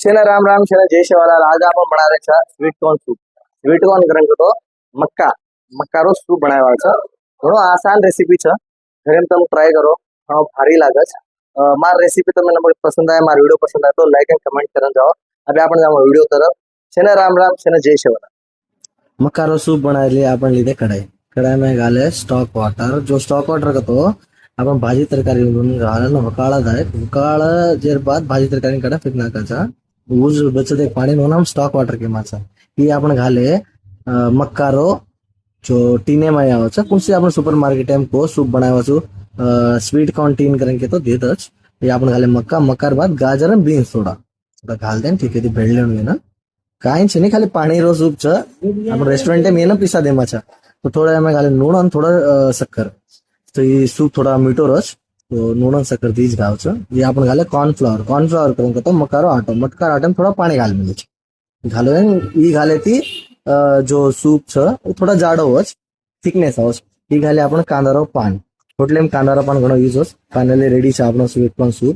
शेना राम राम शेना जय शिवालाल। आज आपण बनावे છે sweet corn soup. Sweet corn ગરમ તો મક્કાનો સૂપ બનાવવા છે। ઘણો આસાન રેસીપી છે, ઘરે તમે ટ્રાય કરો, ઘણો ભારી લાગે છે। મારી રેસીપી તમને પસંદ આવે, મારો વિડીયો પસંદ આવે તો લાઈક એન્ડ કમેન્ટ કરીને જાઓ। હવે આપણે જાઓ વિડીયો તરફ। शेना राम राम शेना जय शिवालाल। मक्कारो सूप बनाए लिए आपण लीधे कढ़ाई में घाले स्टॉक वाटर। जो स्टॉक वाटर कतो आपण भाजी तरकारी घाले वकाळा जाय, वकाळा जेर बाद भाजी तरकारी कड़ा फिर नाखाचा ऊज बचत एक पाणी नो नाम स्टॉक वाटर के माचा ये आपण घाले मक्कारो जो टीने में आवे छे कुछ आपण सुपर मार्केट एम को सूप बनावा छु स्वीट कॉर्न टीन करन के तो देतच। ये आपण घाले मक्कार बाद गाजर आणि बीन्स थोड़ा घाल देन ठीक है। ती भेळलेणू ना काई छे नहीं, खाली पानी रो सूप छे। आपण रेस्टोरेंट में ना पीसा देमा छे तो थोड़ा एम घाले नूण और थोड़ा शक्कर, तो ये सूप थोड़ा मीठो रस तो नूण और शक्कर दीज घाव छे। ये आपण घाले कॉर्नफ्लावर करून तो मक्कारो आटो में थोड़ा पानी घाल मिले छे घालो ये घाले ती जो सूप छे वो थोड़ा जाडो होच, थिकनेस होच। ये घाले आपण कांदारो पान, होटलेम कांदारो पान घणो यूज होच। फाइनली रेडी छे आपनो स्वीट कॉर्न सूप।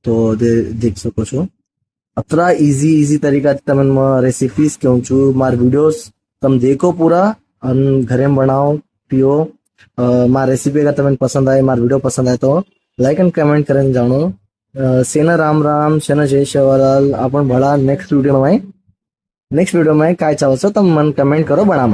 तो देख सको छो अतरा इजी तरीका तमन रेसिपीज कहूँ छू। मार वीडियोस तम देखो पूरा और घरे में बनाओ पियो। मार रेसिपी अगर तमन पसंद आए, मार वीडियो पसंद आए तो लाइक एंड कमेंट करें जानो। सेना राम राम शेना जय शिवालाल। अपन बड़ा नेक्स्ट वीडियो में काय चाहो छो तम मन कमेंट करो बना।